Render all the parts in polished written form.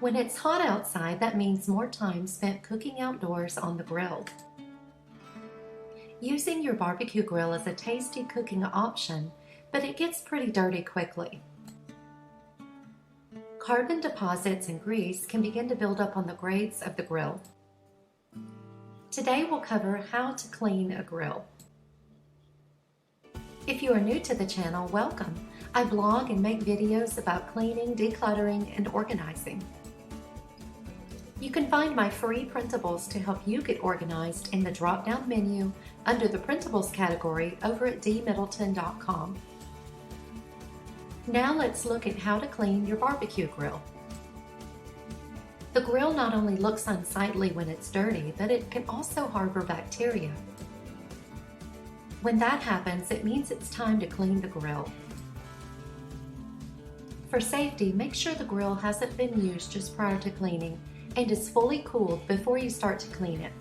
When it's hot outside, that means more time spent cooking outdoors on the grill. Using your barbecue grill is a tasty cooking option, but it gets pretty dirty quickly. Carbon deposits and grease can begin to build up on the grates of the grill. Today we'll cover how to clean a grill. If you are new to the channel, welcome. I blog and make videos about cleaning, decluttering, and organizing. You can find my free printables to help you get organized in the drop-down menu under the printables category over at dmiddleton.com. Now let's look at how to clean your barbecue grill. The grill not only looks unsightly when it's dirty, but it can also harbor bacteria. When that happens, it means it's time to clean the grill. For safety, make sure the grill hasn't been used just prior to cleaning and is fully cooled before you start to clean it.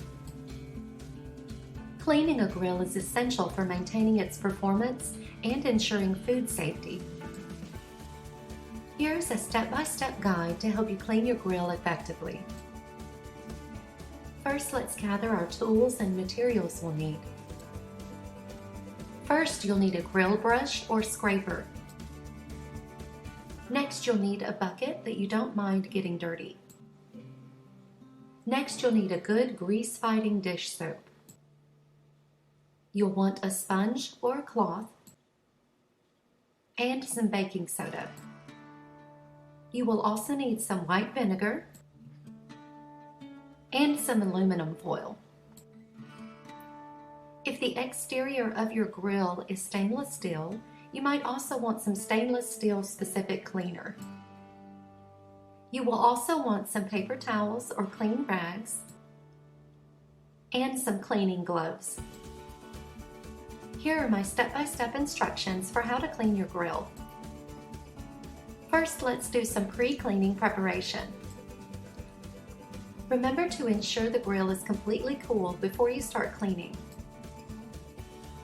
Cleaning a grill is essential for maintaining its performance and ensuring food safety. Here's a step-by-step guide to help you clean your grill effectively. First, let's gather our tools and materials we'll need. First, you'll need a grill brush or scraper. Next, you'll need a bucket that you don't mind getting dirty. Next, you'll need a good grease-fighting dish soap. You'll want a sponge or a cloth and some baking soda. You will also need some white vinegar and some aluminum foil. If the exterior of your grill is stainless steel, you might also want some stainless steel specific cleaner. You will also want some paper towels or clean rags and some cleaning gloves. Here are my step-by-step instructions for how to clean your grill. First, let's do some pre-cleaning preparation. Remember to ensure the grill is completely cool before you start cleaning.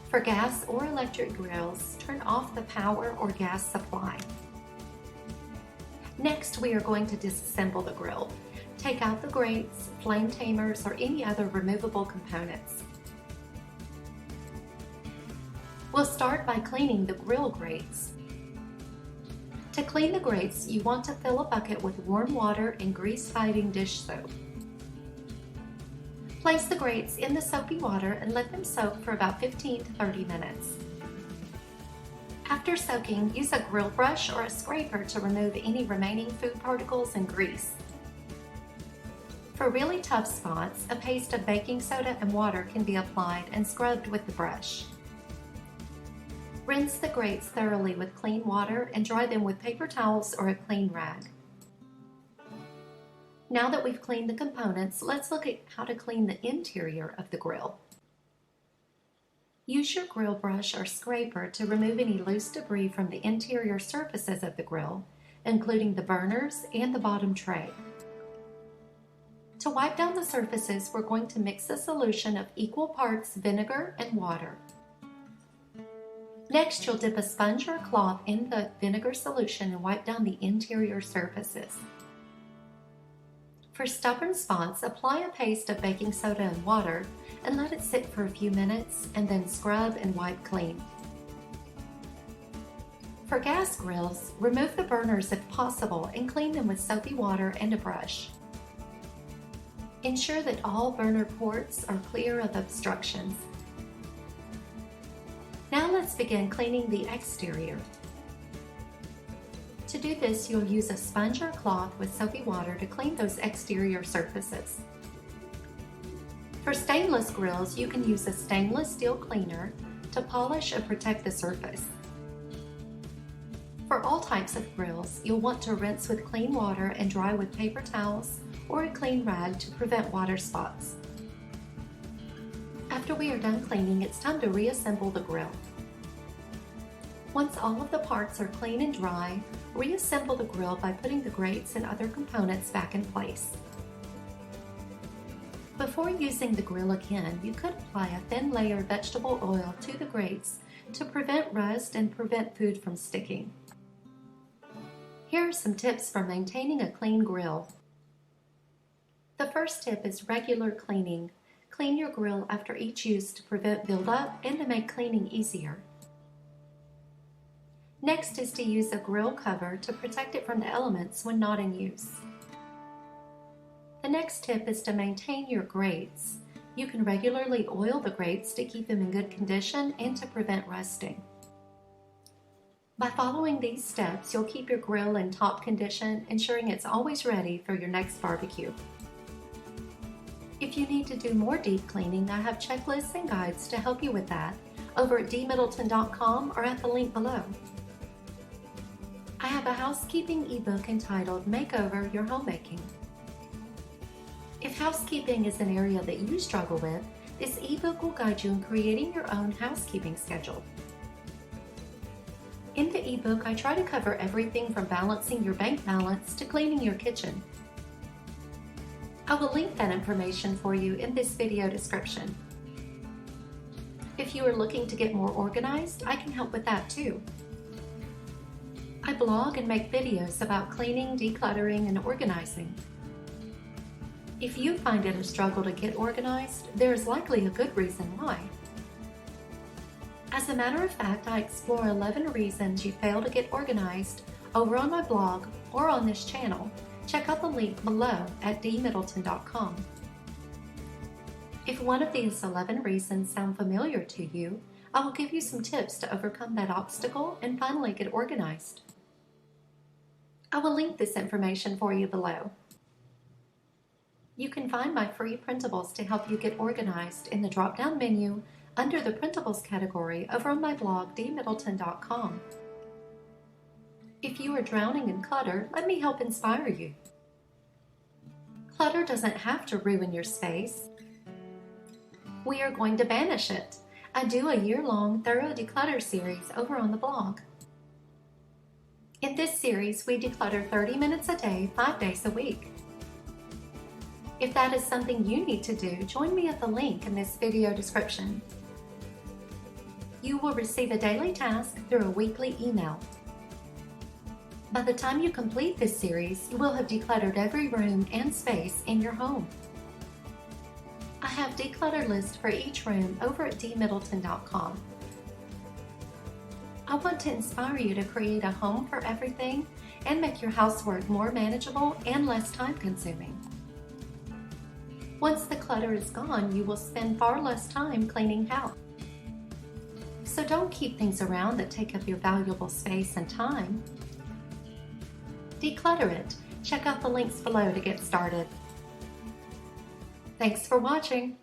For gas or electric grills, turn off the power or gas supply. Next, we are going to disassemble the grill. Take out the grates, flame tamers, or any other removable components. We'll start by cleaning the grill grates. To clean the grates, you want to fill a bucket with warm water and grease-fighting dish soap. Place the grates in the soapy water and let them soak for about 15 to 30 minutes. After soaking, use a grill brush or a scraper to remove any remaining food particles and grease. For really tough spots, a paste of baking soda and water can be applied and scrubbed with the brush. Rinse the grates thoroughly with clean water and dry them with paper towels or a clean rag. Now that we've cleaned the components, let's look at how to clean the interior of the grill. Use your grill brush or scraper to remove any loose debris from the interior surfaces of the grill, including the burners and the bottom tray. To wipe down the surfaces, we're going to mix a solution of equal parts vinegar and water. Next, you'll dip a sponge or a cloth in the vinegar solution and wipe down the interior surfaces. For stubborn spots, apply a paste of baking soda and water and let it sit for a few minutes and then scrub and wipe clean. For gas grills, remove the burners if possible and clean them with soapy water and a brush. Ensure that all burner ports are clear of obstructions. Now let's begin cleaning the exterior. To do this, you'll use a sponge or cloth with soapy water to clean those exterior surfaces. For stainless grills, you can use a stainless steel cleaner to polish and protect the surface. For all types of grills, you'll want to rinse with clean water and dry with paper towels or a clean rag to prevent water spots. After we are done cleaning, it's time to reassemble the grill. Once all of the parts are clean and dry, reassemble the grill by putting the grates and other components back in place. Before using the grill again, you could apply a thin layer of vegetable oil to the grates to prevent rust and prevent food from sticking. Here are some tips for maintaining a clean grill. The first tip is regular cleaning. Clean your grill after each use to prevent buildup and to make cleaning easier. Next is to use a grill cover to protect it from the elements when not in use. The next tip is to maintain your grates. You can regularly oil the grates to keep them in good condition and to prevent rusting. By following these steps, you'll keep your grill in top condition, ensuring it's always ready for your next barbecue. If you need to do more deep cleaning, I have checklists and guides to help you with that over at dmiddleton.com or at the link below. I have a housekeeping ebook entitled Makeover Your Homemaking. If housekeeping is an area that you struggle with, this ebook will guide you in creating your own housekeeping schedule. In the ebook, I try to cover everything from balancing your bank balance to cleaning your kitchen. I will link that information for you in this video description. If you are looking to get more organized, I can help with that too. I blog and make videos about cleaning, decluttering, and organizing. If you find it a struggle to get organized, there is likely a good reason why. As a matter of fact, I explore 11 reasons you fail to get organized over on my blog or on this channel. Check out the link below at dmiddleton.com. If one of these 11 reasons sound familiar to you, I will give you some tips to overcome that obstacle and finally get organized. I will link this information for you below. You can find my free printables to help you get organized in the drop-down menu under the printables category over on my blog dmiddleton.com. If you are drowning in clutter, let me help inspire you. Clutter doesn't have to ruin your space. We are going to banish it. I do a year-long thorough declutter series over on the blog. In this series, we declutter 30 minutes a day, 5 days a week. If that is something you need to do, join me at the link in this video description. You will receive a daily task through a weekly email. By the time you complete this series, you will have decluttered every room and space in your home. I have declutter lists for each room over at dmiddleton.com. I want to inspire you to create a home for everything and make your housework more manageable and less time-consuming. Once the clutter is gone, you will spend far less time cleaning house. So don't keep things around that take up your valuable space and time. Declutter it. Check out the links below to get started. Thanks for watching.